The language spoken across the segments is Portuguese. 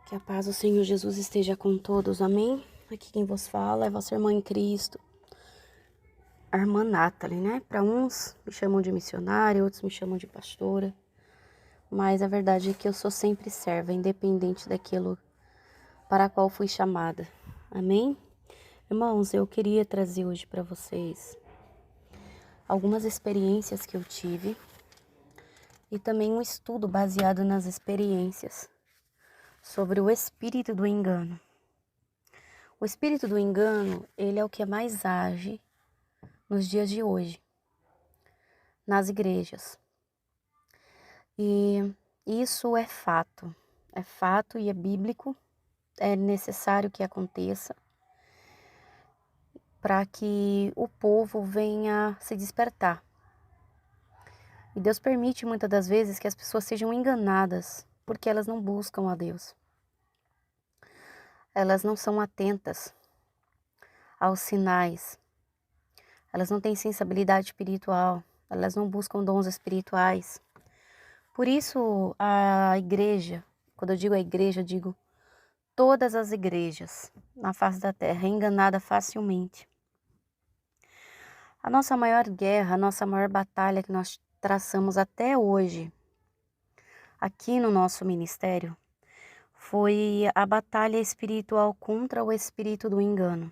Que a paz do Senhor Jesus esteja com todos, amém? Aqui quem vos fala é vossa irmã em Cristo, a irmã Nathalie, né? Para uns me chamam de missionária, outros me chamam de pastora, mas a verdade é que eu sou sempre serva, independente daquilo para a qual fui chamada, amém? Irmãos, eu queria trazer hoje para vocês algumas experiências que eu tive e também um estudo baseado nas experiências sobre o espírito do engano. O espírito do engano, ele é o que mais age nos dias de hoje, nas igrejas. E isso é fato e é bíblico, é necessário que aconteça para que o povo venha se despertar. E Deus permite muitas das vezes que as pessoas sejam enganadas, porque elas não buscam a Deus. Elas não são atentas aos sinais. Elas não têm sensibilidade espiritual. Elas não buscam dons espirituais. Por isso a igreja, quando eu digo a igreja, eu digo todas as igrejas na face da terra, é enganada facilmente. A nossa maior guerra, a nossa maior batalha que nós traçamos até hoje, aqui no nosso ministério, foi a batalha espiritual contra o espírito do engano.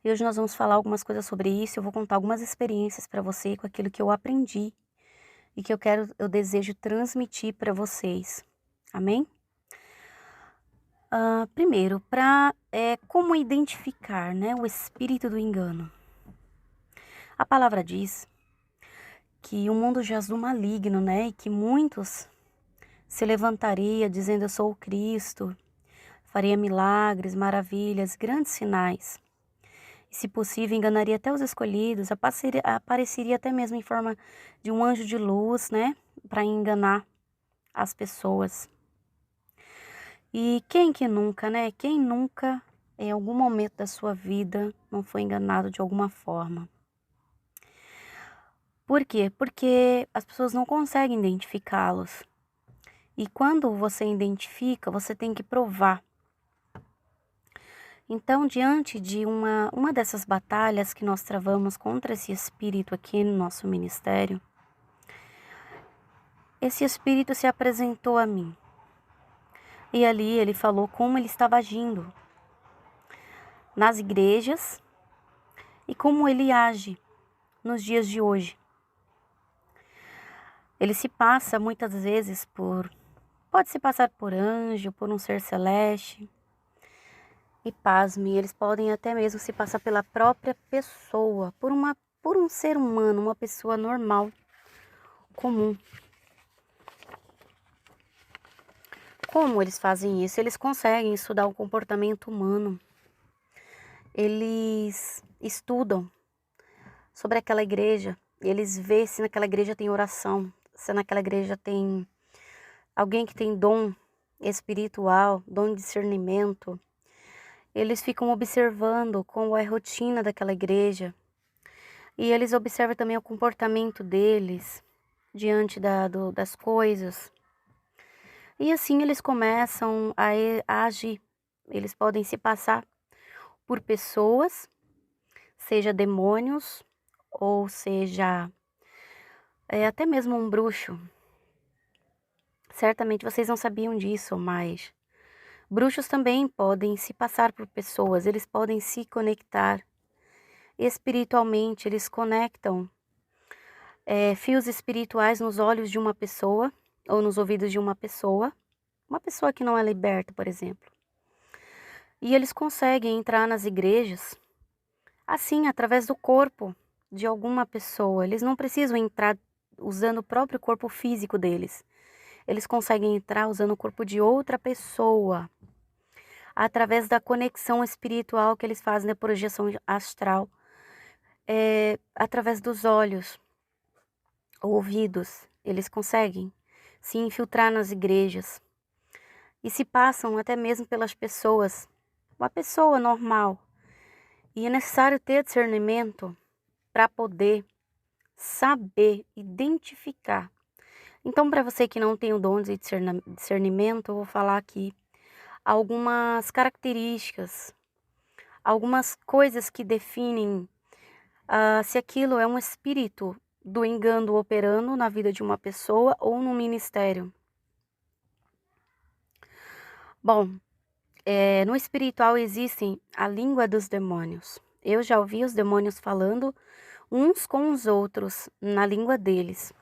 E hoje nós vamos falar algumas coisas sobre isso, eu vou contar algumas experiências para você com aquilo que eu aprendi e que eu desejo transmitir para vocês. Amém? Primeiro, como identificar, né, o espírito do engano. A palavra diz que o mundo jaz do maligno, né, e que muitos se levantaria dizendo eu sou o Cristo, faria milagres, maravilhas, grandes sinais. E, se possível, enganaria até os escolhidos, apareceria até mesmo em forma de um anjo de luz, né, para enganar as pessoas. E quem que nunca, né? Quem nunca, em algum momento da sua vida, não foi enganado de alguma forma? Por quê? Porque as pessoas não conseguem identificá-los. E quando você identifica, você tem que provar. Então, diante de uma dessas batalhas que nós travamos contra esse espírito aqui no nosso ministério, esse espírito se apresentou a mim. E ali ele falou como ele estava agindo nas igrejas e como ele age nos dias de hoje. Ele se passa muitas vezes pode se passar por anjo, por um ser celeste. E pasme, eles podem até mesmo se passar pela própria pessoa, por um ser humano, uma pessoa normal, comum. Como eles fazem isso? Eles conseguem estudar o comportamento humano. Eles estudam sobre aquela igreja. Eles veem se naquela igreja tem oração, se naquela igreja tem alguém que tem dom espiritual, dom de discernimento. Eles ficam observando como é a rotina daquela igreja. E eles observam também o comportamento deles diante das coisas. E assim eles começam a agir. Eles podem se passar por pessoas, seja demônios, ou seja, até mesmo um bruxo. Certamente vocês não sabiam disso, mas bruxos também podem se passar por pessoas, eles podem se conectar espiritualmente, eles conectam fios espirituais nos olhos de uma pessoa ou nos ouvidos de uma pessoa que não é liberta, por exemplo. E eles conseguem entrar nas igrejas, assim, através do corpo de alguma pessoa. Eles não precisam entrar usando o próprio corpo físico deles. Eles conseguem entrar usando o corpo de outra pessoa, através da conexão espiritual que eles fazem, da projeção astral, através dos olhos, ouvidos. Eles conseguem se infiltrar nas igrejas e se passam até mesmo pelas pessoas, uma pessoa normal. E é necessário ter discernimento para poder saber identificar. Então, para você que não tem o dom de discernimento, eu vou falar aqui algumas características, algumas coisas que definem se aquilo é um espírito do engano operando na vida de uma pessoa ou no ministério. Bom, no espiritual existem a língua dos demônios. Eu já ouvi os demônios falando uns com os outros na língua deles.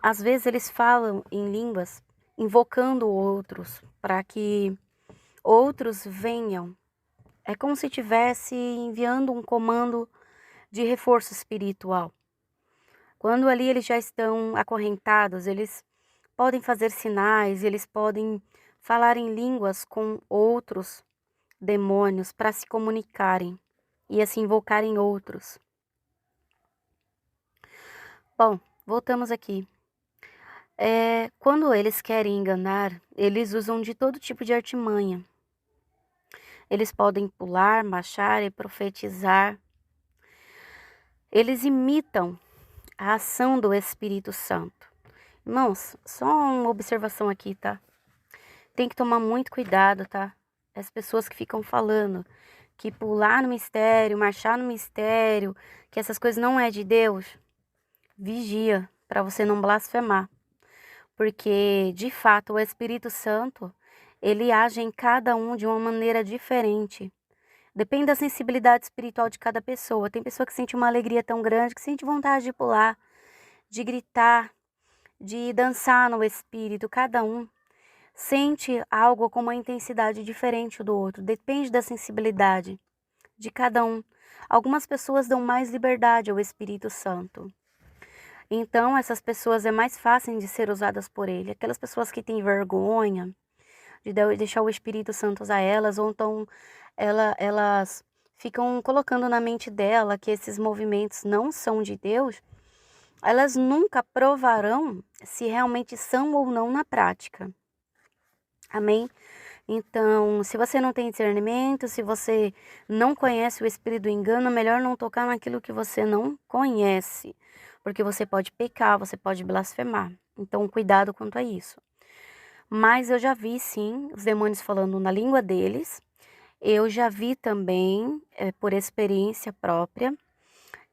Às vezes eles falam em línguas invocando outros para que outros venham. É como se estivesse enviando um comando de reforço espiritual. Quando ali eles já estão acorrentados, eles podem fazer sinais, eles podem falar em línguas com outros demônios para se comunicarem e assim invocarem outros. Bom, voltamos aqui. Quando eles querem enganar, eles usam de todo tipo de artimanha. Eles podem pular, marchar e profetizar. Eles imitam a ação do Espírito Santo. Irmãos, só uma observação aqui, tá? Tem que tomar muito cuidado, tá? As pessoas que ficam falando que pular no mistério, marchar no mistério, que essas coisas não é de Deus, vigia para você não blasfemar. Porque, de fato, o Espírito Santo, ele age em cada um de uma maneira diferente. Depende da sensibilidade espiritual de cada pessoa. Tem pessoa que sente uma alegria tão grande, que sente vontade de pular, de gritar, de dançar no Espírito. Cada um sente algo com uma intensidade diferente do outro. Depende da sensibilidade de cada um. Algumas pessoas dão mais liberdade ao Espírito Santo. Então, essas pessoas é mais fácil de ser usadas por ele. Aquelas pessoas que têm vergonha de deixar o Espírito Santo usar elas, ou então elas ficam colocando na mente dela que esses movimentos não são de Deus, elas nunca provarão se realmente são ou não na prática. Amém? Então, se você não tem discernimento, se você não conhece o espírito do engano, é melhor não tocar naquilo que você não conhece, porque você pode pecar, você pode blasfemar. Então, cuidado quanto a isso. Mas eu já vi, sim, os demônios falando na língua deles. Eu já vi também, por experiência própria,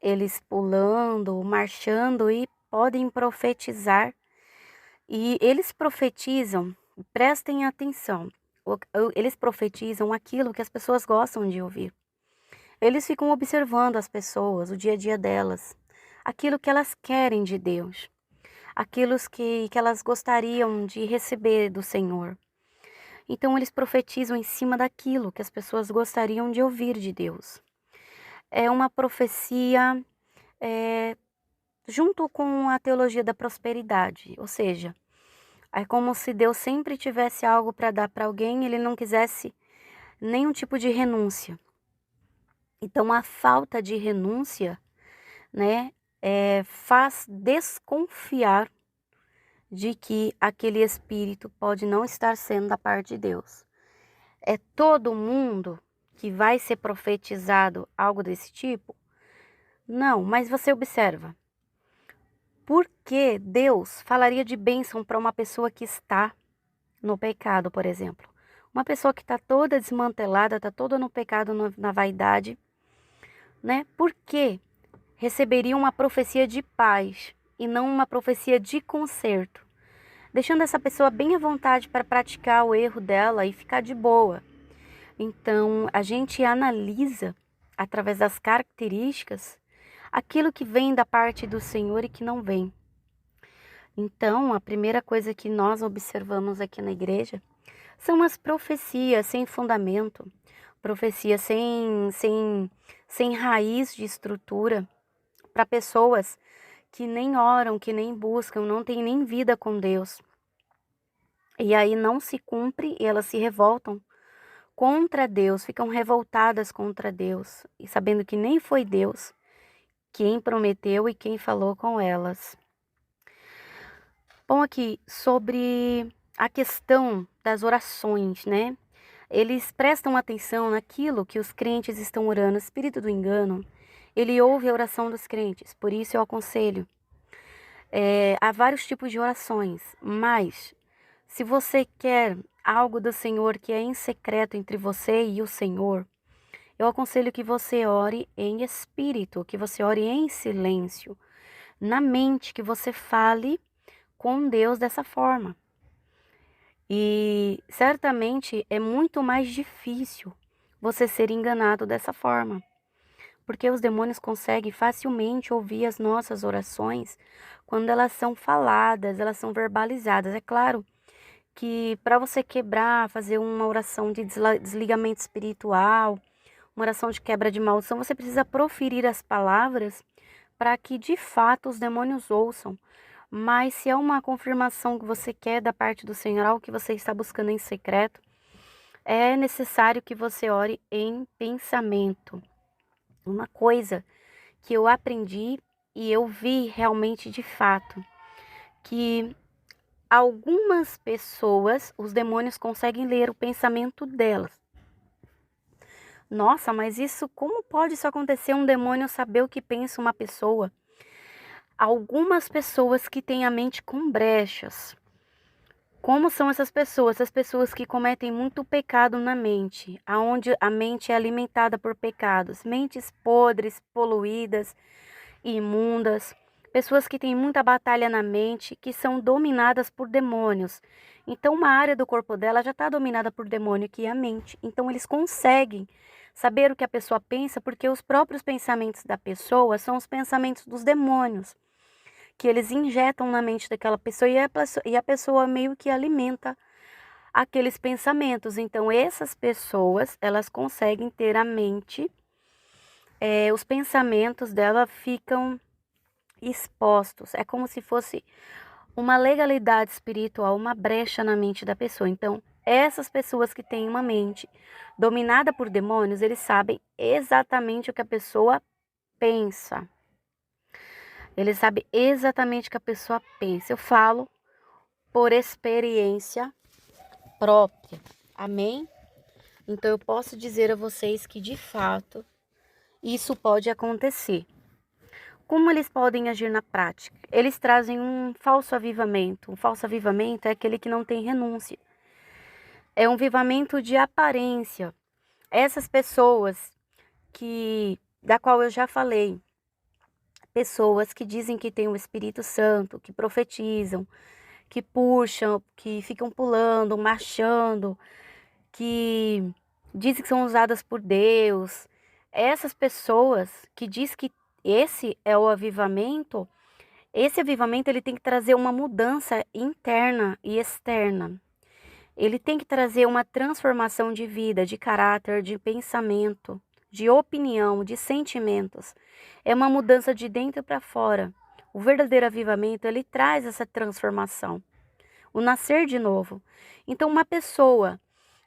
eles pulando, marchando e podem profetizar. E eles profetizam, prestem atenção, eles profetizam aquilo que as pessoas gostam de ouvir. Eles ficam observando as pessoas, o dia a dia delas, aquilo que elas querem de Deus, aquilo que elas gostariam de receber do Senhor. Então eles profetizam em cima daquilo que as pessoas gostariam de ouvir de Deus. É uma profecia junto com a teologia da prosperidade, ou seja, é como se Deus sempre tivesse algo para dar para alguém e ele não quisesse nenhum tipo de renúncia. Então a falta de renúncia, né, faz desconfiar de que aquele espírito pode não estar sendo da parte de Deus. É todo mundo que vai ser profetizado algo desse tipo? Não, mas você observa. Por que Deus falaria de bênção para uma pessoa que está no pecado, por exemplo? Uma pessoa que está toda desmantelada, está toda no pecado, na vaidade, né? Por que receberia uma profecia de paz e não uma profecia de conserto? Deixando essa pessoa bem à vontade para praticar o erro dela e ficar de boa. Então, a gente analisa, através das características, aquilo que vem da parte do Senhor e que não vem. Então, a primeira coisa que nós observamos aqui na igreja são as profecias sem fundamento, profecias sem raiz de estrutura, para pessoas que nem oram, que nem buscam, não têm nem vida com Deus. E aí não se cumpre e elas se revoltam contra Deus, ficam revoltadas contra Deus, e sabendo que nem foi Deus quem prometeu e quem falou com elas. Bom, aqui sobre a questão das orações, né? Eles prestam atenção naquilo que os crentes estão orando. O espírito do engano, ele ouve a oração dos crentes, por isso eu aconselho. Há vários tipos de orações, mas se você quer algo do Senhor que é em secreto entre você e o Senhor, eu aconselho que você ore em espírito, que você ore em silêncio, na mente, que você fale com Deus dessa forma. E certamente é muito mais difícil você ser enganado dessa forma, porque os demônios conseguem facilmente ouvir as nossas orações quando elas são faladas, elas são verbalizadas. É claro que para você quebrar, fazer uma oração de desligamento espiritual, uma oração de quebra de maldição, você precisa proferir as palavras para que de fato os demônios ouçam. Mas se é uma confirmação que você quer da parte do Senhor, algo que você está buscando em secreto, é necessário que você ore em pensamento. Uma coisa que eu aprendi e eu vi realmente de fato, que algumas pessoas, os demônios conseguem ler o pensamento delas. Nossa, mas como pode isso acontecer? Um demônio saber o que pensa uma pessoa? Algumas pessoas que têm a mente com brechas. Como são essas pessoas? Essas pessoas que cometem muito pecado na mente, aonde a mente é alimentada por pecados, mentes podres, poluídas, imundas, pessoas que têm muita batalha na mente, que são dominadas por demônios. Então, uma área do corpo dela já está dominada por demônio, que é a mente. Então, eles conseguem saber o que a pessoa pensa, porque os próprios pensamentos da pessoa são os pensamentos dos demônios, que eles injetam na mente daquela pessoa e a pessoa meio que alimenta aqueles pensamentos. Então, essas pessoas, elas conseguem ter a mente, os pensamentos dela ficam expostos. É como se fosse uma legalidade espiritual, uma brecha na mente da pessoa. Então, essas pessoas que têm uma mente dominada por demônios, eles sabem exatamente o que a pessoa pensa. Eles sabem exatamente o que a pessoa pensa. Eu falo por experiência própria. Amém? Então, eu posso dizer a vocês que, de fato, isso pode acontecer. Como eles podem agir na prática? Eles trazem um falso avivamento. Um falso avivamento é aquele que não tem renúncia. É um avivamento de aparência. Essas pessoas da qual eu já falei, pessoas que dizem que têm o Espírito Santo, que profetizam, que puxam, que ficam pulando, marchando, que dizem que são usadas por Deus. Essas pessoas que dizem que esse é o avivamento, esse avivamento ele tem que trazer uma mudança interna e externa. Ele tem que trazer uma transformação de vida, de caráter, de pensamento, de opinião, de sentimentos. É uma mudança de dentro para fora. O verdadeiro avivamento, ele traz essa transformação. O nascer de novo. Então, uma pessoa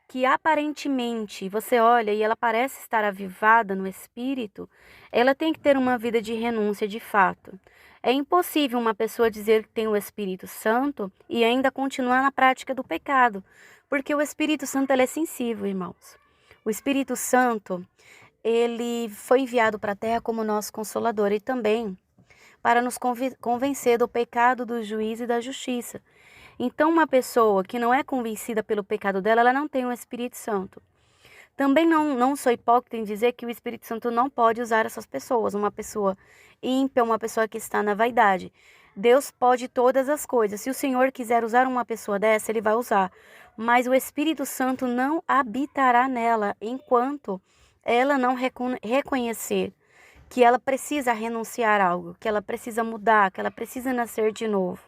que aparentemente você olha e ela parece estar avivada no espírito, ela tem que ter uma vida de renúncia de fato. É impossível uma pessoa dizer que tem o Espírito Santo e ainda continuar na prática do pecado, porque o Espírito Santo ele é sensível, irmãos. O Espírito Santo, ele foi enviado para a terra como nosso consolador e também para nos convencer do pecado, do juízo e da justiça. Então, uma pessoa que não é convencida pelo pecado dela, ela não tem o Espírito Santo. Também não sou hipócrita em dizer que o Espírito Santo não pode usar essas pessoas. Uma pessoa ímpia, uma pessoa que está na vaidade. Deus pode todas as coisas. Se o Senhor quiser usar uma pessoa dessa, Ele vai usar. Mas o Espírito Santo não habitará nela enquanto ela não reconhecer que ela precisa renunciar a algo, que ela precisa mudar, que ela precisa nascer de novo.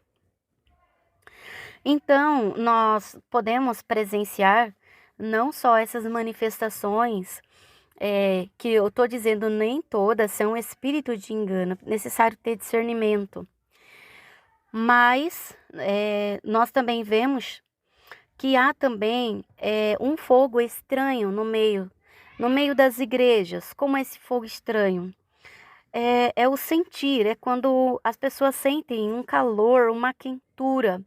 Então, nós podemos presenciar não só essas manifestações, que eu estou dizendo, nem todas são espírito de engano, é necessário ter discernimento. Mas nós também vemos que há também um fogo estranho no meio das igrejas. Como é esse fogo estranho? É o sentir, é quando as pessoas sentem um calor, uma quentura.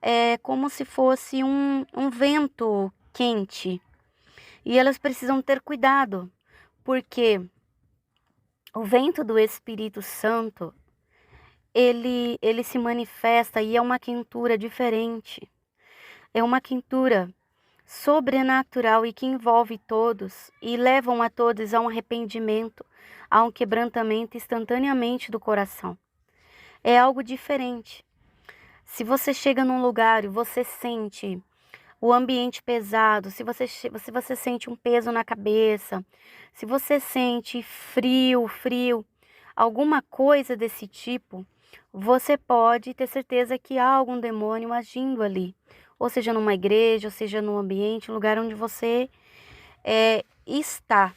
É como se fosse um vento quente. E elas precisam ter cuidado, porque o vento do Espírito Santo, ele se manifesta e é uma quentura diferente. É uma quentura sobrenatural e que envolve todos e levam a todos a um arrependimento, a um quebrantamento instantaneamente do coração. É algo diferente. Se você chega num lugar e você sente o ambiente pesado, se você sente um peso na cabeça, se você sente frio, alguma coisa desse tipo, você pode ter certeza que há algum demônio agindo ali. Ou seja, numa igreja, ou seja, num ambiente, um lugar onde você está.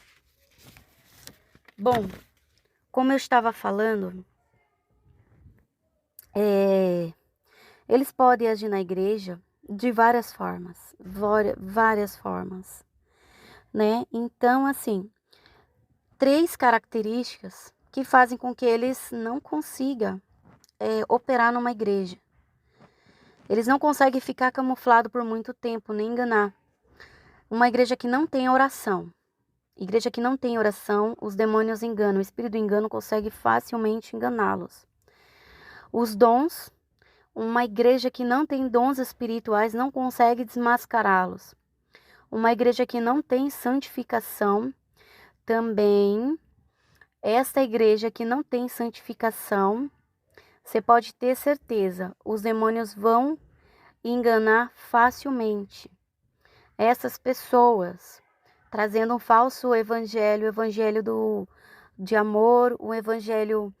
Bom, como eu estava falando, eles podem agir na igreja de várias formas, várias formas, né? Então, assim, 3 características que fazem com que eles não consigam operar numa igreja. Eles não conseguem ficar camuflado por muito tempo, nem enganar. Uma igreja que não tem oração. Igreja que não tem oração, os demônios enganam. O espírito do engano consegue facilmente enganá-los. Os dons, uma igreja que não tem dons espirituais não consegue desmascará-los. Uma igreja que não tem santificação, também, esta igreja que não tem santificação, você pode ter certeza, os demônios vão enganar facilmente essas pessoas, trazendo um falso evangelho, de amor, um evangelho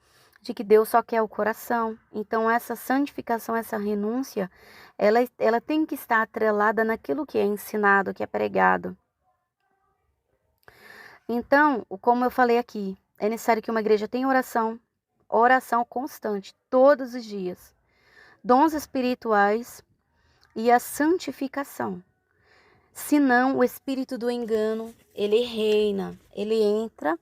de que Deus só quer o coração. Então essa santificação, essa renúncia, ela tem que estar atrelada naquilo que é ensinado, que é pregado. Então, como eu falei aqui, é necessário que uma igreja tenha oração constante, todos os dias, dons espirituais e a santificação. Senão, o espírito do engano, ele reina, ele entra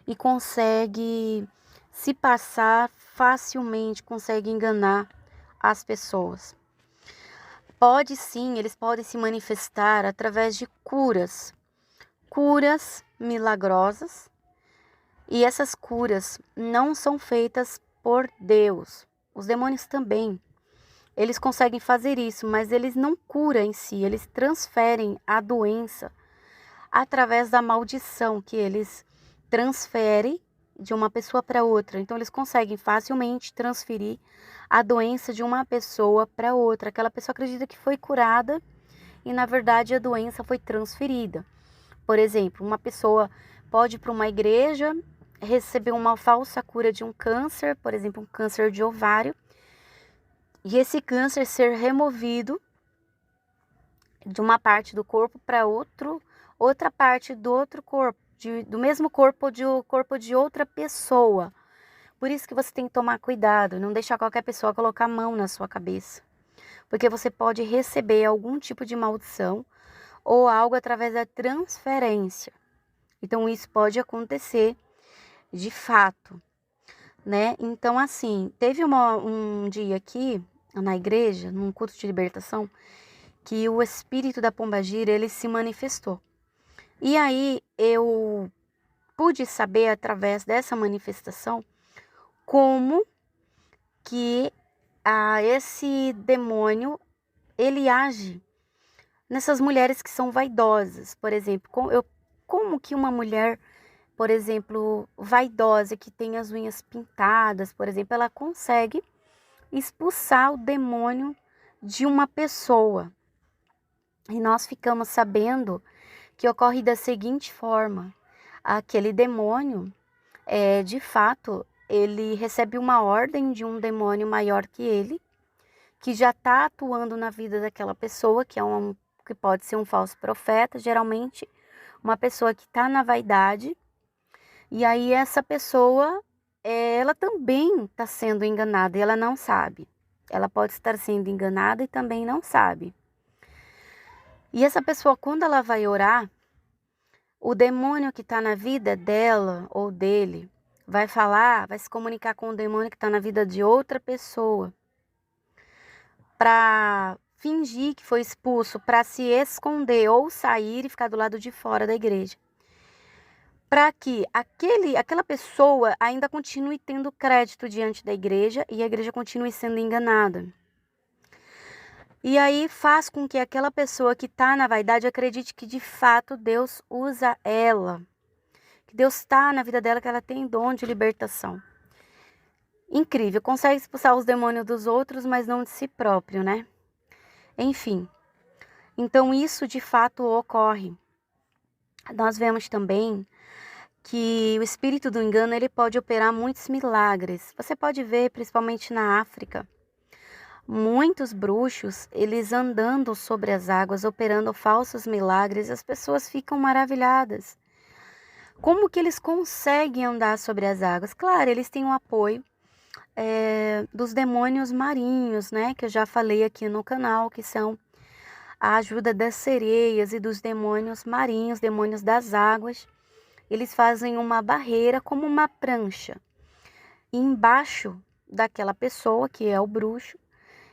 e consegue se passar facilmente, consegue enganar as pessoas. Eles podem se manifestar através de curas milagrosas, e essas curas não são feitas por Deus. Os demônios também, eles conseguem fazer isso, mas eles não curam em si, eles transferem a doença através da maldição que eles transferem de uma pessoa para outra. Então eles conseguem facilmente transferir a doença de uma pessoa para outra. Aquela pessoa acredita que foi curada e na verdade a doença foi transferida. Por exemplo, uma pessoa pode ir para uma igreja, receber uma falsa cura de um câncer, por exemplo, um câncer de ovário, e esse câncer ser removido de uma parte do corpo para outra parte do outro corpo, do mesmo corpo, corpo de outra pessoa. Por isso que você tem que tomar cuidado, não deixar qualquer pessoa colocar a mão na sua cabeça, porque você pode receber algum tipo de maldição ou algo através da transferência. Então isso pode acontecer de fato, né? Então assim, teve um dia aqui na igreja, num culto de libertação, que o espírito da pombagira, ele se manifestou. E aí eu pude saber através dessa manifestação como que esse demônio, ele age nessas mulheres que são vaidosas. Por exemplo, como que uma mulher, por exemplo, vaidosa, que tem as unhas pintadas, por exemplo, ela consegue expulsar o demônio de uma pessoa. E nós ficamos sabendo que ocorre da seguinte forma: aquele demônio, de fato, ele recebe uma ordem de um demônio maior que ele, que já está atuando na vida daquela pessoa, que pode ser um falso profeta, geralmente uma pessoa que está na vaidade, e aí essa pessoa, ela também está sendo enganada e ela não sabe. Ela pode estar sendo enganada e também não sabe. E essa pessoa, quando ela vai orar, o demônio que está na vida dela ou dele vai se comunicar com o demônio que está na vida de outra pessoa, para fingir que foi expulso, para se esconder ou sair e ficar do lado de fora da igreja. para que aquela pessoa ainda continue tendo crédito diante da igreja e a igreja continue sendo enganada. E aí faz com que aquela pessoa que está na vaidade acredite que de fato Deus usa ela, que Deus está na vida dela, que ela tem dom de libertação. Incrível, consegue expulsar os demônios dos outros, mas não de si próprio, né? Enfim, então isso de fato ocorre. Nós vemos também que o espírito do engano ele pode operar muitos milagres. Você pode ver, principalmente na África, muitos bruxos, eles andando sobre as águas, operando falsos milagres, e as pessoas ficam maravilhadas. Como que eles conseguem andar sobre as águas? Claro, eles têm o apoio dos demônios marinhos, né? Que eu já falei aqui no canal, que são a ajuda das sereias e dos demônios marinhos, demônios das águas. Eles fazem uma barreira como uma prancha embaixo daquela pessoa, que é o bruxo,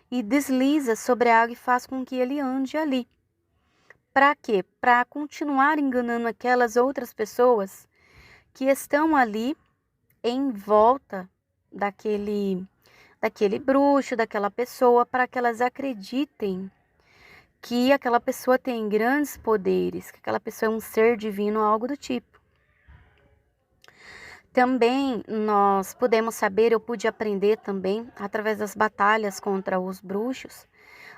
e desliza sobre a água e faz com que ele ande ali. Para quê? Para continuar enganando aquelas outras pessoas que estão ali em volta daquele bruxo, daquela pessoa, para que elas acreditem que aquela pessoa tem grandes poderes, que aquela pessoa é um ser divino, algo do tipo. Também nós podemos saber, eu pude aprender também, através das batalhas contra os bruxos,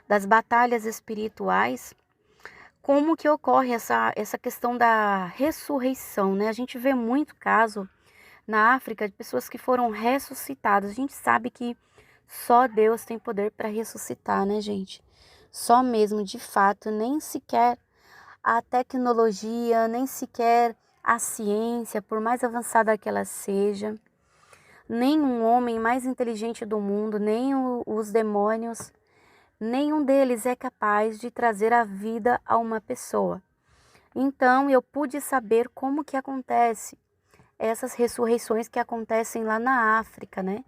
das batalhas espirituais, como que ocorre essa questão da ressurreição, né? A gente vê muito caso na África de pessoas que foram ressuscitadas. A gente sabe que só Deus tem poder para ressuscitar, né, gente? Só mesmo, de fato, nem sequer a tecnologia, nem sequer a ciência, por mais avançada que ela seja, nem um homem mais inteligente do mundo, nem os demônios, nenhum deles é capaz de trazer a vida a uma pessoa. Então eu pude saber como que acontece essas ressurreições que acontecem lá na África, né?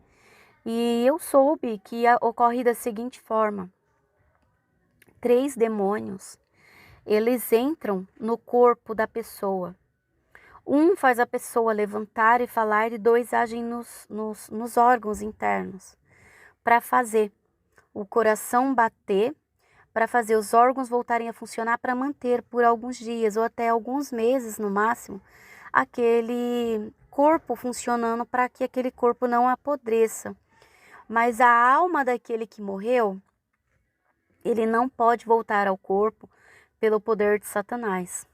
E eu soube que ocorre da seguinte forma: 3 demônios, eles entram no corpo da pessoa. Um faz a pessoa levantar e falar, e 2 agem nos órgãos internos, para fazer o coração bater, para fazer os órgãos voltarem a funcionar, para manter por alguns dias ou até alguns meses no máximo, aquele corpo funcionando, para que aquele corpo não apodreça. Mas a alma daquele que morreu, ele não pode voltar ao corpo pelo poder de Satanás,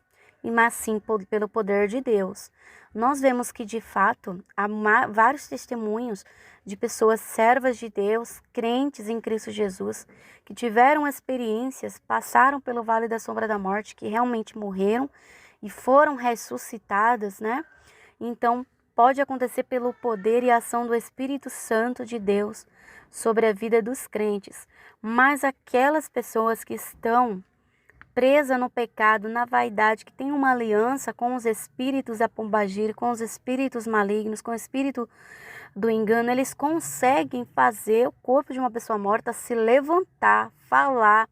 mas sim pelo poder de Deus. Nós vemos que, de fato, há vários testemunhos de pessoas servas de Deus, crentes em Cristo Jesus, que tiveram experiências, passaram pelo vale da sombra da morte, que realmente morreram e foram ressuscitadas, né? Então, pode acontecer pelo poder e ação do Espírito Santo de Deus sobre a vida dos crentes. Mas aquelas pessoas que estão presa no pecado, na vaidade, que tem uma aliança com os espíritos da pombagira, com os espíritos malignos, com o espírito do engano, eles conseguem fazer o corpo de uma pessoa morta se levantar, falar,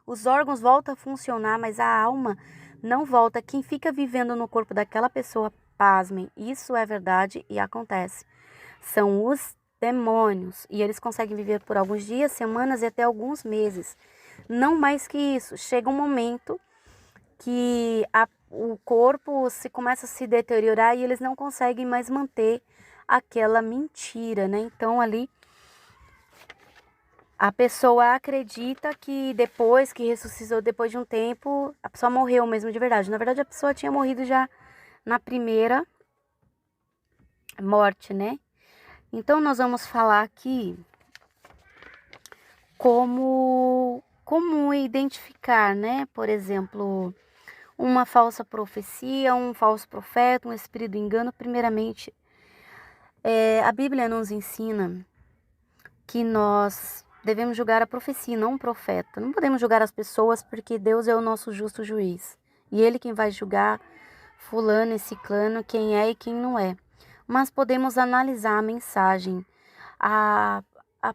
os órgãos voltam a funcionar, mas a alma não volta. Quem fica vivendo no corpo daquela pessoa, pasmem, isso é verdade e acontece, são os demônios, e eles conseguem viver por alguns dias, semanas e até alguns meses. Não mais que isso, chega um momento que o corpo começa a se deteriorar e eles não conseguem mais manter aquela mentira, né? Então ali a pessoa acredita que depois que ressuscitou, depois de um tempo, a pessoa morreu mesmo de verdade. Na verdade, a pessoa tinha morrido já na primeira morte, né? Então nós vamos falar aqui como identificar, né? Por exemplo, uma falsa profecia, um falso profeta, um espírito de engano. Primeiramente, a Bíblia nos ensina que nós devemos julgar a profecia, não o profeta. Não podemos julgar as pessoas, porque Deus é o nosso justo juiz. E Ele quem vai julgar fulano e ciclano, quem é e quem não é. Mas podemos analisar a mensagem, a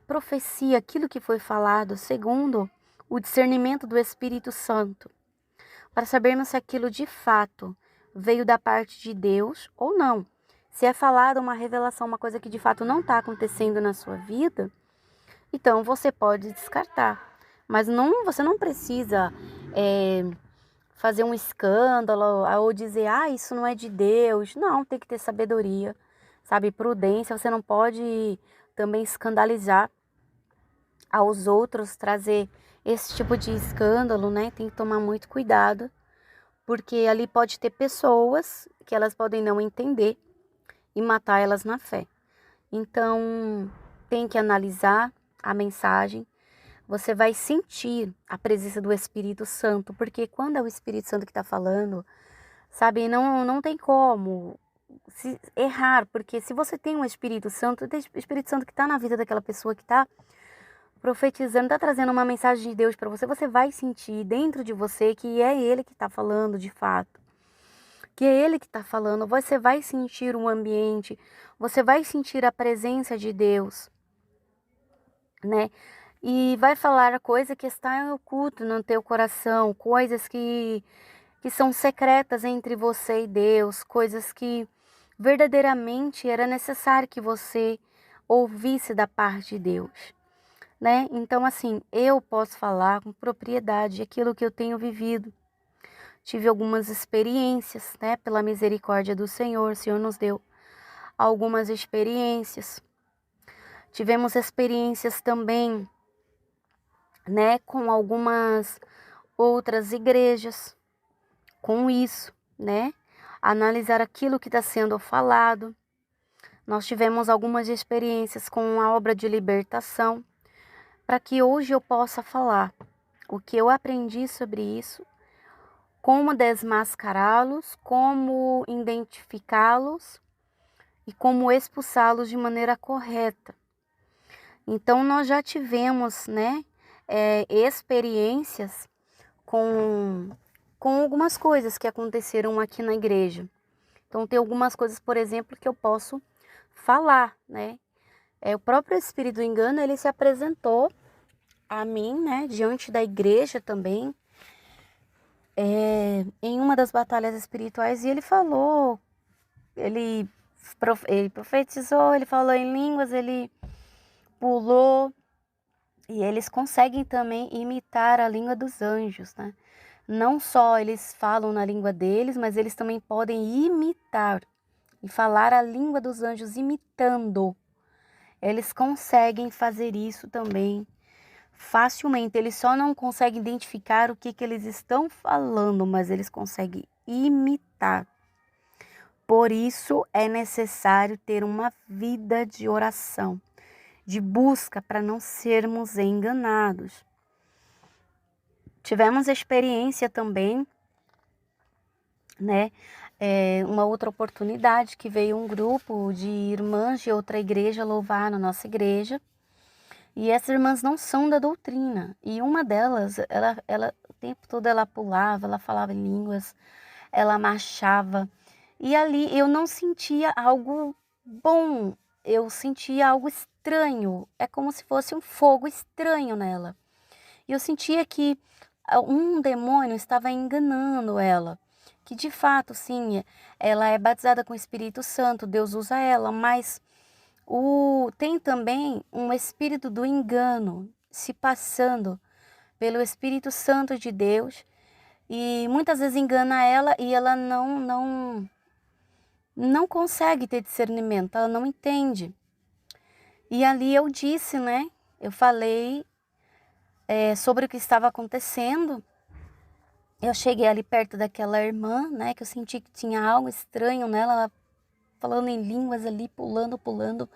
profecia, aquilo que foi falado, segundo o discernimento do Espírito Santo, para sabermos se aquilo de fato veio da parte de Deus ou não. Se é falada uma revelação, uma coisa que de fato não está acontecendo na sua vida, então você pode descartar. Mas não, você não precisa fazer um escândalo ou dizer, isso não é de Deus. Não, tem que ter sabedoria, sabe? Prudência. Você não pode também escandalizar aos outros, trazer esse tipo de escândalo, né? Tem que tomar muito cuidado, porque ali pode ter pessoas que elas podem não entender e matar elas na fé. Então, tem que analisar a mensagem. Você vai sentir a presença do Espírito Santo, porque quando é o Espírito Santo que está falando, sabe, não tem como se errar, porque se você tem um Espírito Santo, tem o Espírito Santo que está na vida daquela pessoa que está profetizando, está trazendo uma mensagem de Deus para você, você vai sentir dentro de você que é Ele que está falando de fato. Que é Ele que está falando, você vai sentir um ambiente, você vai sentir a presença de Deus, né? E vai falar coisa que está oculto no teu coração, coisas que são secretas entre você e Deus, coisas que verdadeiramente era necessário que você ouvisse da parte de Deus, né? Então, assim, eu posso falar com propriedade aquilo que eu tenho vivido. Tive algumas experiências, né? Pela misericórdia do Senhor, o Senhor nos deu algumas experiências. Tivemos experiências também, né? Com algumas outras igrejas, com isso, né? Analisar aquilo que está sendo falado. Nós tivemos algumas experiências com a obra de libertação, para que hoje eu possa falar o que eu aprendi sobre isso, como desmascará-los, como identificá-los e como expulsá-los de maneira correta. Então, nós já tivemos, né, experiências com algumas coisas que aconteceram aqui na igreja. Então, tem algumas coisas, por exemplo, que eu posso falar, né? O próprio Espírito do Engano, ele se apresentou a mim, né, diante da igreja também, em uma das batalhas espirituais, e ele falou, ele profetizou, ele falou em línguas, ele pulou, e eles conseguem também imitar a língua dos anjos, né? Não só eles falam na língua deles, mas eles também podem imitar e falar a língua dos anjos imitando. Eles conseguem fazer isso também facilmente. Eles só não conseguem identificar o que eles estão falando, mas eles conseguem imitar. Por isso é necessário ter uma vida de oração, de busca para não sermos enganados. Tivemos experiência também, né? Uma outra oportunidade que veio um grupo de irmãs de outra igreja louvar na nossa igreja. E essas irmãs não são da doutrina. E uma delas, ela o tempo todo ela pulava, ela falava em línguas, ela marchava. E ali eu não sentia algo bom, eu sentia algo estranho. É como se fosse um fogo estranho nela. E eu sentia que um demônio estava enganando ela. Que de fato, sim, ela é batizada com o Espírito Santo, Deus usa ela, mas tem também um espírito do engano se passando pelo Espírito Santo de Deus e muitas vezes engana ela e ela não consegue ter discernimento, ela não entende. E ali eu disse, né? Eu falei sobre o que estava acontecendo. Eu cheguei ali perto daquela irmã, né? Que eu senti que tinha algo estranho nela, ela falando em línguas ali, pulando.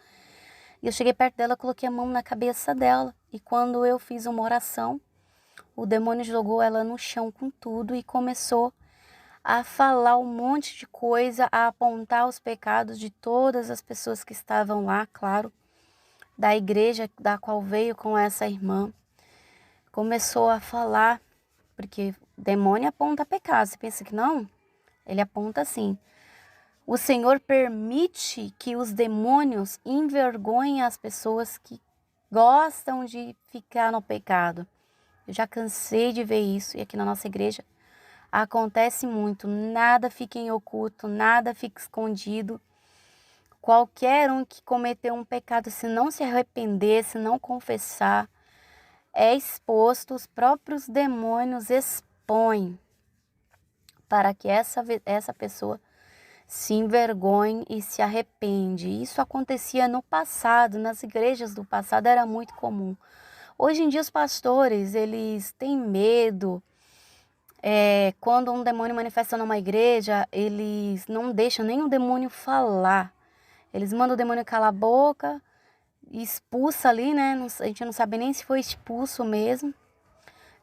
E eu cheguei perto dela, coloquei a mão na cabeça dela. E quando eu fiz uma oração, o demônio jogou ela no chão com tudo e começou a falar um monte de coisa, a apontar os pecados de todas as pessoas que estavam lá, claro, da igreja da qual veio com essa irmã. Começou a falar, porque o demônio aponta pecado. Você pensa que não? Ele aponta assim. O Senhor permite que os demônios envergonhem as pessoas que gostam de ficar no pecado. Eu já cansei de ver isso. E aqui na nossa igreja, Acontece muito, nada fica em oculto, nada fica escondido. Qualquer um que cometeu um pecado, se não se arrepender, se não confessar, é exposto, os próprios demônios expõem para que essa pessoa se envergonhe e se arrepende. Isso acontecia no passado, nas igrejas do passado era muito comum. Hoje em dia os pastores, eles têm medo. Quando um demônio manifesta numa igreja, eles não deixam nem o demônio falar. Eles mandam o demônio calar a boca, expulsa ali, né? A gente não sabe nem se foi expulso mesmo,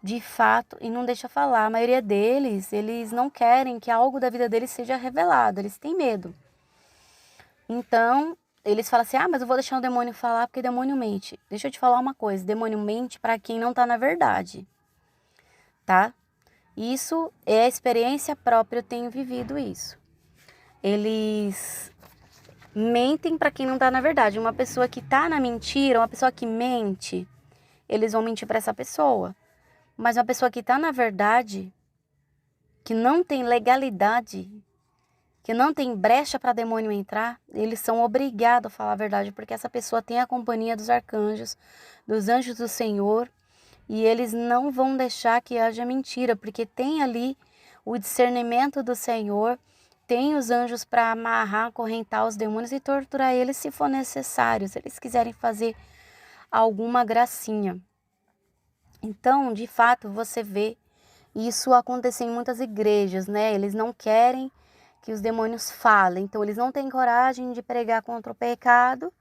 de fato, e não deixa falar. A maioria deles, eles não querem que algo da vida deles seja revelado, eles têm medo. Então, eles falam assim, mas eu vou deixar o demônio falar porque demônio mente. Deixa eu te falar uma coisa, demônio mente para quem não tá na verdade, tá? Isso é a experiência própria, eu tenho vivido isso. Eles mentem para quem não tá na verdade. Uma pessoa que tá na mentira, uma pessoa que mente, eles vão mentir para essa pessoa. Mas uma pessoa que tá na verdade, que não tem legalidade, que não tem brecha para demônio entrar, eles são obrigados a falar a verdade, porque essa pessoa tem a companhia dos arcanjos, dos anjos do Senhor, e eles não vão deixar que haja mentira, porque tem ali o discernimento do Senhor, tem os anjos para amarrar, acorrentar os demônios e torturar eles se for necessário, se eles quiserem fazer alguma gracinha. Então, de fato, você vê isso acontecer em muitas igrejas, né? Eles não querem que os demônios falem, então eles não têm coragem de pregar contra o pecado,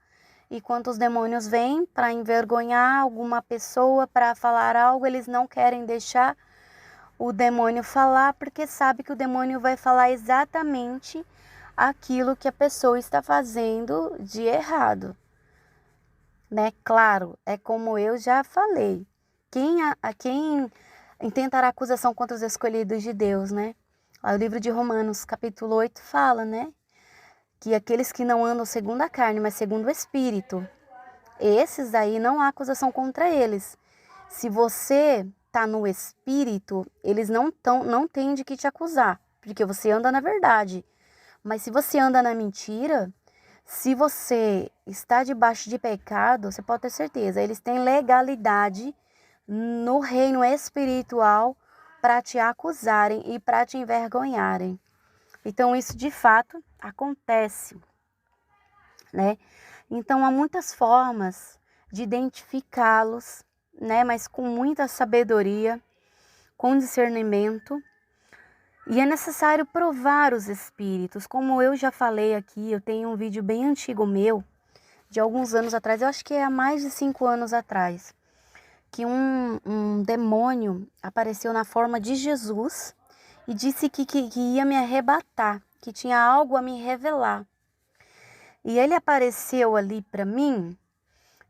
e quando os demônios vêm para envergonhar alguma pessoa, para falar algo, eles não querem deixar o demônio falar, porque sabe que o demônio vai falar exatamente aquilo que a pessoa está fazendo de errado, né? Claro, é como eu já falei, quem intentará acusação contra os escolhidos de Deus, né? O livro de Romanos, capítulo 8, fala, né? Que aqueles que não andam segundo a carne, mas segundo o Espírito, esses aí não há acusação contra eles. Se você tá no Espírito, eles não têm de que te acusar, porque você anda na verdade. Mas se você anda na mentira, se você está debaixo de pecado, você pode ter certeza, eles têm legalidade no reino espiritual para te acusarem e para te envergonharem. Então isso de fato acontece, né? Então há muitas formas de identificá-los, né? Mas com muita sabedoria, com discernimento. E é necessário provar os espíritos. Como eu já falei aqui, eu tenho um vídeo bem antigo meu, de alguns anos atrás, eu acho que é há mais de 5 anos atrás, que um demônio apareceu na forma de Jesus e disse que ia me arrebatar, que tinha algo a me revelar. E ele apareceu ali para mim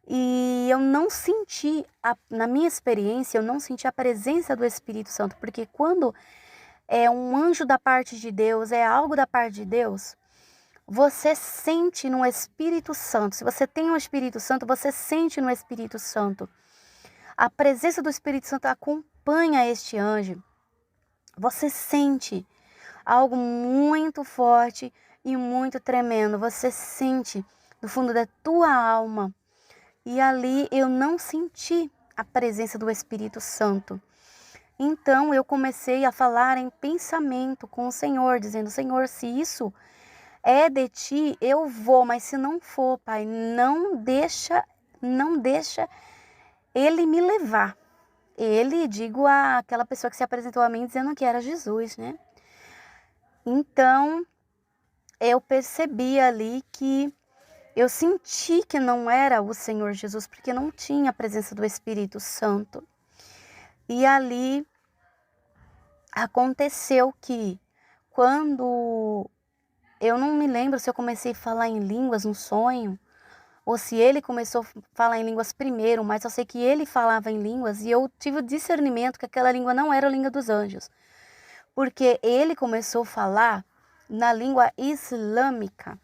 e eu não senti, na minha experiência, eu não senti a presença do Espírito Santo, porque quando é um anjo da parte de Deus, é algo da parte de Deus, você sente no Espírito Santo. Se você tem o Espírito Santo, você sente no Espírito Santo. A presença do Espírito Santo acompanha este anjo. Você sente algo muito forte e muito tremendo. Você sente no fundo da tua alma. E ali eu não senti a presença do Espírito Santo. Então eu comecei a falar em pensamento com o Senhor, dizendo: Senhor, se isso é de ti, eu vou, mas se não for, Pai, não deixa ele me levar. Ele, digo, aquela pessoa que se apresentou a mim dizendo que era Jesus, né? Então, eu percebi ali que eu senti que não era o Senhor Jesus, porque não tinha a presença do Espírito Santo. E ali aconteceu que quando eu não me lembro se eu comecei a falar em línguas no sonho, ou se ele começou a falar em línguas primeiro, mas eu sei que ele falava em línguas e eu tive o discernimento que aquela língua não era a língua dos anjos. Porque ele começou a falar na língua islâmica.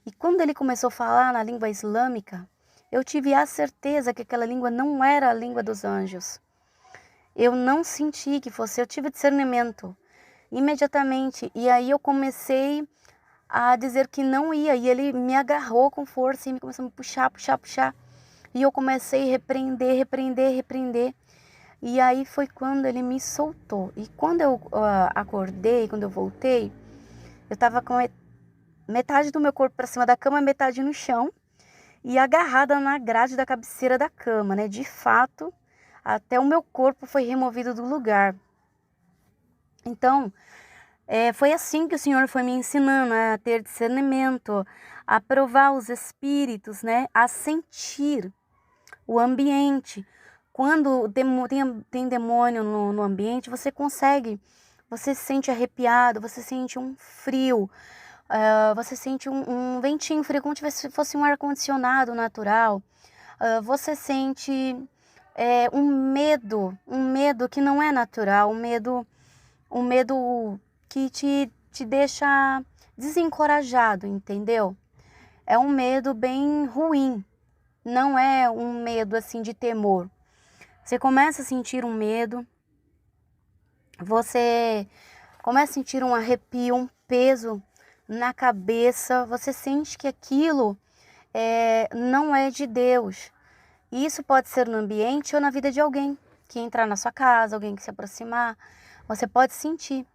E quando ele começou a falar na língua islâmica, eu tive a certeza que aquela língua não era a língua dos anjos. Eu não senti que fosse, eu tive discernimento imediatamente. E aí eu comecei a dizer que não ia, e ele me agarrou com força e me começou a me puxar, puxar, puxar. E eu comecei a repreender, repreender, repreender. E aí foi quando ele me soltou. E quando eu acordei, quando eu voltei, eu tava com metade do meu corpo para cima da cama, metade no chão e agarrada na grade da cabeceira da cama, né? De fato, até o meu corpo foi removido do lugar. Então, foi assim que o Senhor foi me ensinando a ter discernimento, a provar os espíritos, né? A sentir o ambiente. Quando tem demônio no ambiente, você se sente arrepiado, você sente um frio, você sente um ventinho frio, como se fosse um ar-condicionado natural. Você sente um medo que não é natural, um medo que te deixa desencorajado, entendeu? É um medo bem ruim, não é um medo assim de temor. Você começa a sentir um medo, você começa a sentir um arrepio, um peso na cabeça, você sente que aquilo não é de Deus. E isso pode ser no ambiente ou na vida de alguém que entrar na sua casa, alguém que se aproximar. Você pode sentir.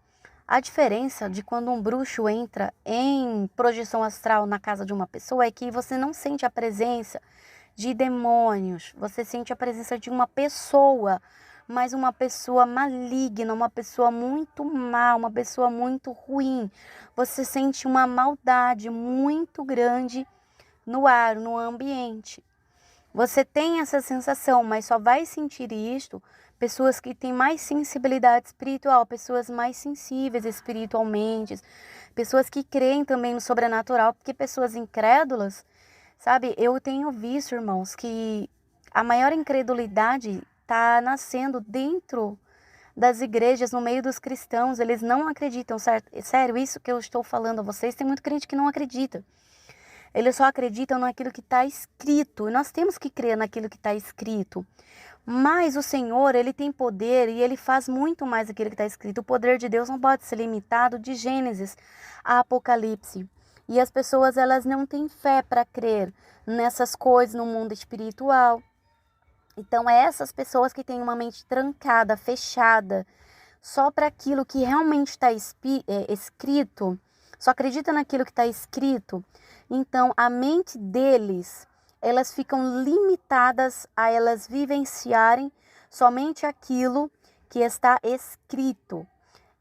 A diferença de quando um bruxo entra em projeção astral na casa de uma pessoa é que você não sente a presença de demônios, você sente a presença de uma pessoa, mas uma pessoa maligna, uma pessoa muito má, uma pessoa muito ruim. Você sente uma maldade muito grande no ar, no ambiente. Você tem essa sensação, mas só vai sentir isto pessoas que têm mais sensibilidade espiritual, pessoas mais sensíveis espiritualmente, pessoas que creem também no sobrenatural, porque pessoas incrédulas, sabe? Eu tenho visto, irmãos, que a maior incredulidade está nascendo dentro das igrejas, no meio dos cristãos. Eles não acreditam, certo? Sério, isso que eu estou falando a vocês, tem muito crente que não acredita. Eles só acreditam naquilo que está escrito. E nós temos que crer naquilo que está escrito. Mas o Senhor, Ele tem poder e Ele faz muito mais daquilo que está escrito. O poder de Deus não pode ser limitado de Gênesis a Apocalipse. E as pessoas, elas não têm fé para crer nessas coisas no mundo espiritual. Então, é essas pessoas que têm uma mente trancada, fechada, só para aquilo que realmente está escrito, só acredita naquilo que está escrito. Então, a mente deles, elas ficam limitadas a elas vivenciarem somente aquilo que está escrito.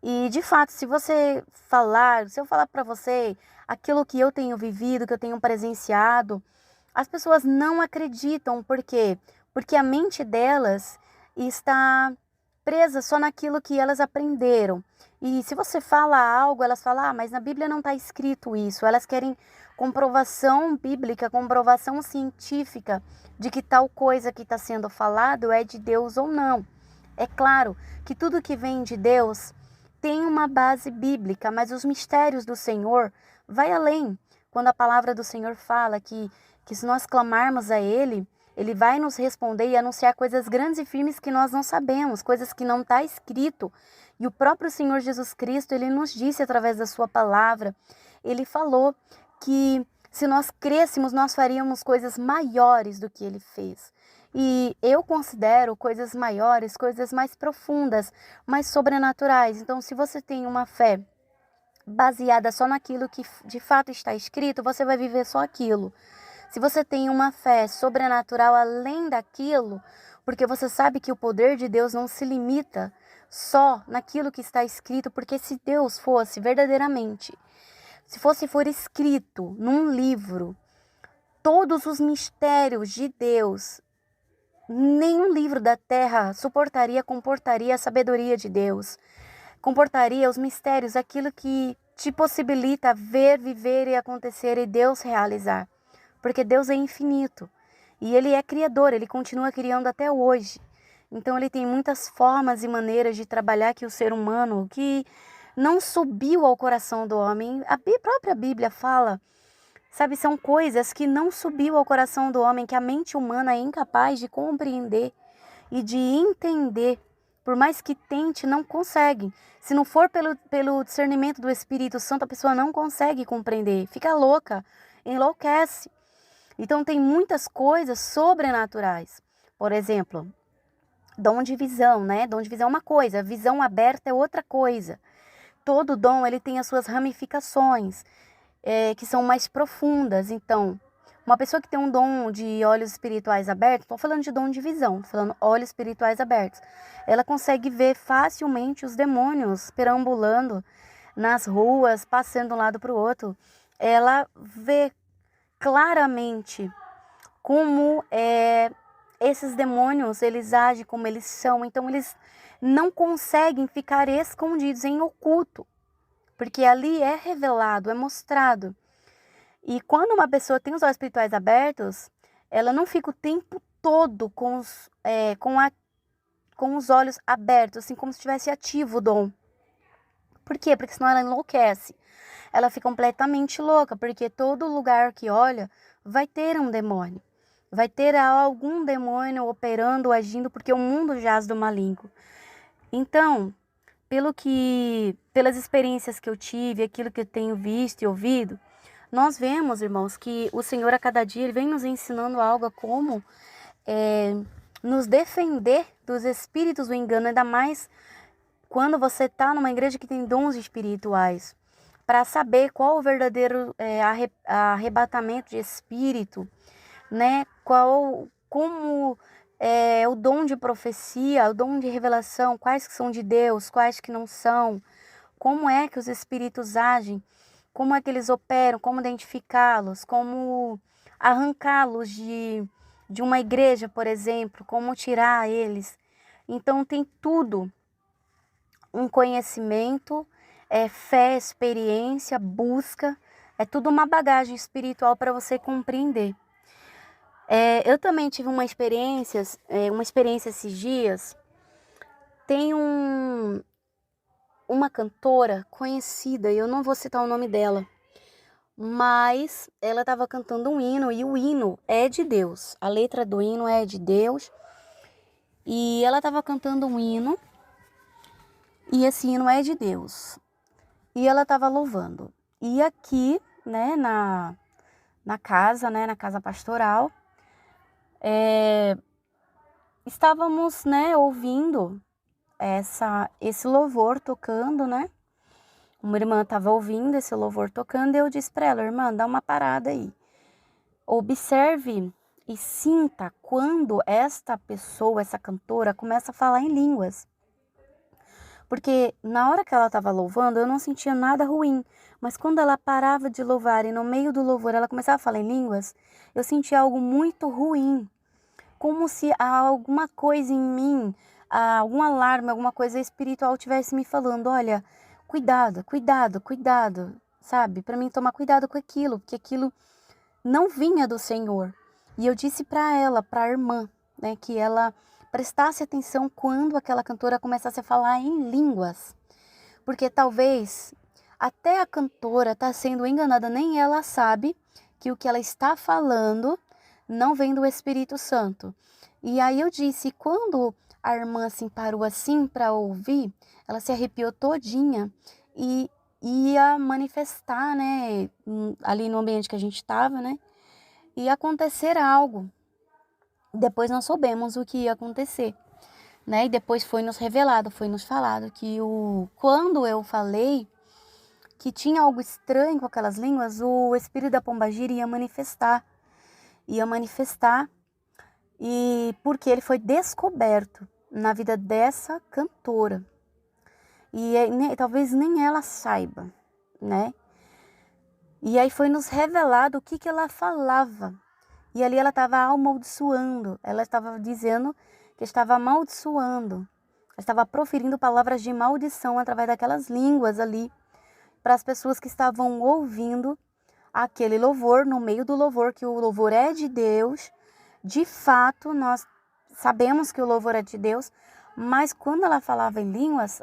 E, de fato, se eu falar para você aquilo que eu tenho vivido, que eu tenho presenciado, as pessoas não acreditam. Por quê? Porque a mente delas está presa só naquilo que elas aprenderam. E se você fala algo, elas falam, mas na Bíblia não está escrito isso. Elas querem comprovação bíblica, comprovação científica de que tal coisa que está sendo falado é de Deus ou não. É claro que tudo que vem de Deus tem uma base bíblica, mas os mistérios do Senhor vai além. Quando a palavra do Senhor fala que se nós clamarmos a Ele, Ele vai nos responder e anunciar coisas grandes e firmes que nós não sabemos, coisas que não está escrito. E o próprio Senhor Jesus Cristo, Ele nos disse através da sua palavra, Ele falou que se nós crêssemos, nós faríamos coisas maiores do que Ele fez. E eu considero coisas maiores, coisas mais profundas, mais sobrenaturais. Então, se você tem uma fé baseada só naquilo que de fato está escrito, você vai viver só aquilo. Se você tem uma fé sobrenatural além daquilo, porque você sabe que o poder de Deus não se limita só naquilo que está escrito, porque se Deus fosse verdadeiramente, se for escrito num livro, todos os mistérios de Deus, nenhum livro da terra comportaria a sabedoria de Deus, comportaria os mistérios, aquilo que te possibilita ver, viver e acontecer e Deus realizar. Porque Deus é infinito e Ele é criador, Ele continua criando até hoje. Então Ele tem muitas formas e maneiras de trabalhar que o ser humano, que não subiu ao coração do homem, a própria Bíblia fala, sabe, são coisas que não subiu ao coração do homem, que a mente humana é incapaz de compreender e de entender, por mais que tente, não consegue. Se não for pelo discernimento do Espírito Santo, a pessoa não consegue compreender, fica louca, enlouquece. Então tem muitas coisas sobrenaturais. Por exemplo, dom de visão, né? Dom de visão é uma coisa, visão aberta é outra coisa. Todo dom ele tem as suas ramificações, que são mais profundas. Então, uma pessoa que tem um dom de olhos espirituais abertos, estou falando de dom de visão, estou falando olhos espirituais abertos, ela consegue ver facilmente os demônios perambulando nas ruas, passando de um lado para o outro. Ela vê claramente como esses demônios, eles agem, como eles são. Então, eles não conseguem ficar escondidos em oculto, porque ali é revelado, é mostrado. E quando uma pessoa tem os olhos espirituais abertos, ela não fica o tempo todo com os olhos abertos, assim como se estivesse ativo o dom. Por quê? Porque senão ela enlouquece. Ela fica completamente louca, porque todo lugar que olha vai ter um demônio. Vai ter algum demônio operando, agindo, porque o mundo jaz do maligno. Então, pelas experiências que eu tive, aquilo que eu tenho visto e ouvido, nós vemos, irmãos, que o Senhor a cada dia ele vem nos ensinando algo a como nos defender dos espíritos do engano, ainda mais quando você está numa igreja que tem dons espirituais, para saber qual o verdadeiro arrebatamento de espírito, né? Como é o dom de profecia, o dom de revelação, quais que são de Deus, quais que não são, como é que os espíritos agem, como é que eles operam, como identificá-los, como arrancá-los de uma igreja, por exemplo, como tirar eles. Então tem tudo, um conhecimento, fé, experiência, busca, é tudo uma bagagem espiritual para você compreender. Eu também tive uma experiência esses dias. Tem uma cantora conhecida, eu não vou citar o nome dela, mas ela estava cantando um hino e o hino é de Deus. A letra do hino é de Deus e ela estava cantando um hino e esse hino é de Deus. E ela estava louvando. E aqui, né, na casa, né, na casa pastoral, estávamos, né, ouvindo esse louvor tocando, né? Uma irmã estava ouvindo esse louvor tocando e eu disse para ela, irmã, dá uma parada aí. Observe e sinta quando esta pessoa, essa cantora, começa a falar em línguas. Porque na hora que ela estava louvando, eu não sentia nada ruim. Mas quando ela parava de louvar e no meio do louvor ela começava a falar em línguas, eu sentia algo muito ruim. Como se alguma coisa em mim, algum alarme, alguma coisa espiritual tivesse me falando, olha, cuidado, cuidado, cuidado, sabe? Para mim tomar cuidado com aquilo, porque aquilo não vinha do Senhor. E eu disse para ela, para a irmã, né, que ela prestasse atenção quando aquela cantora começasse a falar em línguas. Porque talvez até a cantora está sendo enganada, nem ela sabe que o que ela está falando não vem do Espírito Santo. E aí eu disse, quando a irmã assim parou assim para ouvir, ela se arrepiou todinha e ia manifestar, né, ali no ambiente que a gente estava, né, ia acontecer algo. Depois nós soubemos o que ia acontecer, né, e depois foi nos revelado, foi nos falado que quando eu falei que tinha algo estranho com aquelas línguas, o espírito da pombagira ia manifestar, e porque ele foi descoberto na vida dessa cantora. E talvez nem ela saiba, né? E aí foi nos revelado o que ela falava. E ali ela estava amaldiçoando, ela estava dizendo que estava amaldiçoando. Ela estava proferindo palavras de maldição através daquelas línguas ali para as pessoas que estavam ouvindo aquele louvor, no meio do louvor, que o louvor é de Deus. De fato, nós sabemos que o louvor é de Deus, mas quando ela falava em línguas,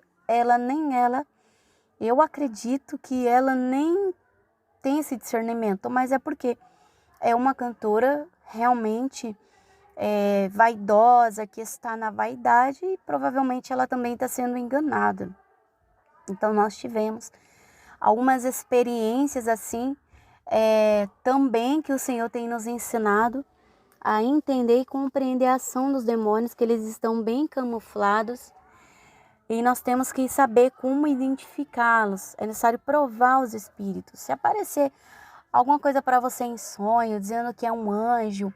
eu acredito que ela nem tem esse discernimento, mas é porque é uma cantora realmente vaidosa, que está na vaidade, e provavelmente ela também está sendo enganada. Então nós tivemos algumas experiências assim, também que o Senhor tem nos ensinado a entender e compreender a ação dos demônios, que eles estão bem camuflados, e nós temos que saber como identificá-los. É necessário provar os espíritos. Se aparecer alguma coisa para você em sonho, dizendo que é um anjo,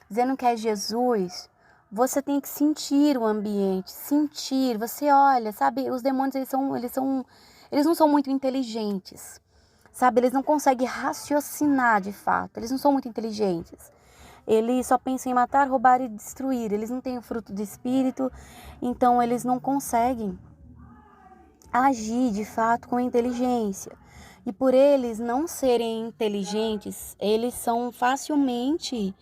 dizendo que é Jesus, você tem que sentir o ambiente, sentir. Você olha, sabe? Os demônios, eles não são muito inteligentes, sabe? Eles não conseguem raciocinar de fato. Eles não são muito inteligentes. Eles só pensam em matar, roubar e destruir. Eles não têm o fruto do espírito, então eles não conseguem agir de fato com inteligência. E por eles não serem inteligentes, eles são facilmente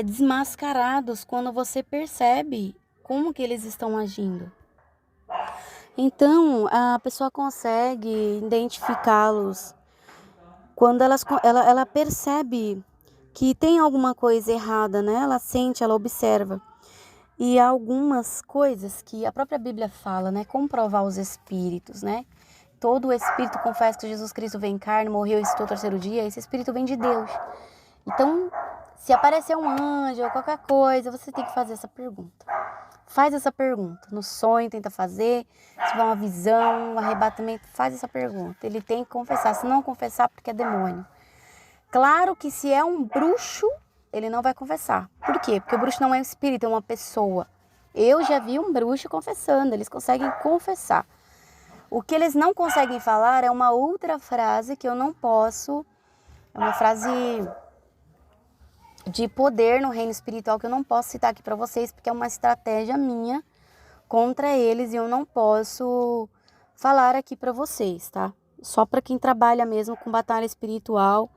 desmascarados quando você percebe como que eles estão agindo. Então, a pessoa consegue identificá-los quando ela percebe que tem alguma coisa errada, né? Ela sente, ela observa. E há algumas coisas que a própria Bíblia fala, né? Comprovar os espíritos, né? Todo espírito confessa que Jesus Cristo veio em carne, morreu e ressuscitou ao terceiro dia. Esse espírito vem de Deus. Então, se aparecer um anjo ou qualquer coisa, você tem que fazer essa pergunta. Faz essa pergunta. No sonho, tenta fazer. Se tiver uma visão, um arrebatamento, faz essa pergunta. Ele tem que confessar. Se não confessar, porque é demônio. Claro que se é um bruxo, ele não vai confessar. Por quê? Porque o bruxo não é um espírito, é uma pessoa. Eu já vi um bruxo confessando, eles conseguem confessar. O que eles não conseguem falar é uma outra frase que eu não posso, é uma frase de poder no reino espiritual que eu não posso citar aqui para vocês, porque é uma estratégia minha contra eles e eu não posso falar aqui para vocês, tá? Só para quem trabalha mesmo com batalha espiritual,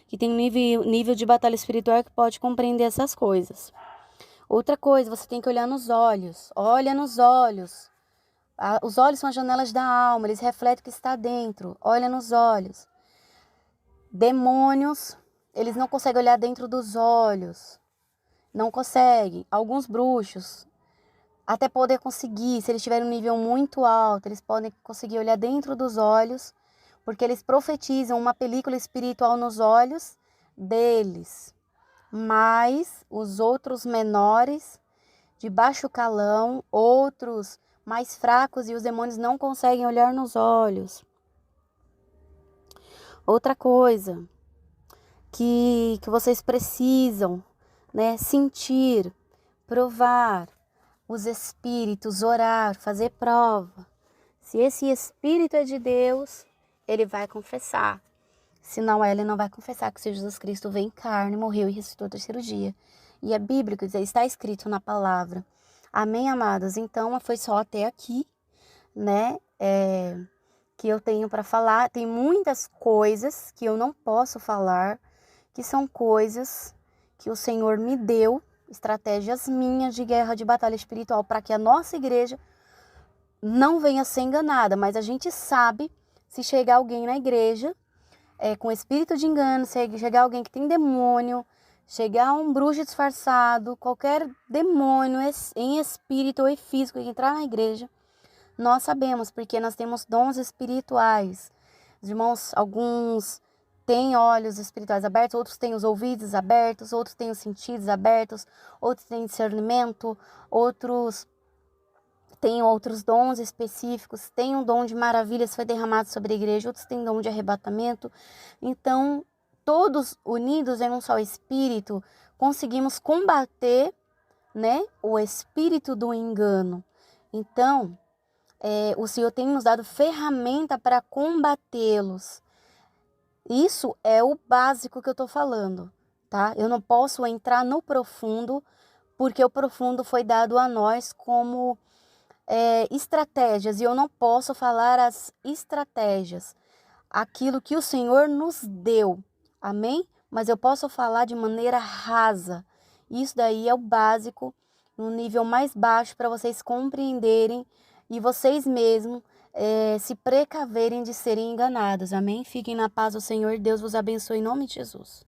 que tem nível de batalha espiritual que pode compreender essas coisas. Outra coisa, você tem que olhar nos olhos. Olha nos olhos. Os olhos são as janelas da alma, eles refletem o que está dentro. Olha nos olhos. Demônios, eles não conseguem olhar dentro dos olhos. Não conseguem. Alguns bruxos até podem conseguir, se eles tiverem um nível muito alto, eles podem conseguir olhar dentro dos olhos, porque eles profetizam uma película espiritual nos olhos deles. Mas os outros menores, de baixo calão, outros mais fracos, e os demônios não conseguem olhar nos olhos. Outra coisa que vocês precisam, né, sentir, provar os espíritos, orar, fazer prova. Se esse espírito é de Deus, ele vai confessar. Se não é, ele não vai confessar que Jesus Cristo veio em carne, morreu e ressuscitou ao terceiro dia. E é bíblico, está escrito na palavra. Amém, amados? Então, foi só até aqui, né, que eu tenho para falar. Tem muitas coisas que eu não posso falar, que são coisas que o Senhor me deu, estratégias minhas de guerra, de batalha espiritual, para que a nossa igreja não venha a ser enganada. Mas a gente sabe, se chegar alguém na igreja com espírito de engano, se chegar alguém que tem demônio, chegar um bruxo disfarçado, qualquer demônio em espírito ou em físico que entrar na igreja, nós sabemos, porque nós temos dons espirituais. Os irmãos, alguns têm olhos espirituais abertos, outros têm os ouvidos abertos, outros têm os sentidos abertos, outros têm discernimento, outros têm outros dons específicos, tem um dom de maravilhas foi derramado sobre a igreja, outros têm dom de arrebatamento. Então, todos unidos em um só espírito, conseguimos combater, né, o espírito do engano. Então, o Senhor tem nos dado ferramenta para combatê-los. Isso é o básico que eu estou falando, tá? Eu não posso entrar no profundo, porque o profundo foi dado a nós como estratégias, e eu não posso falar as estratégias, aquilo que o Senhor nos deu, amém? Mas eu posso falar de maneira rasa. Isso daí é o básico, no nível mais baixo, para vocês compreenderem e vocês mesmos se precaverem de serem enganados, amém? Fiquem na paz do Senhor, Deus vos abençoe em nome de Jesus.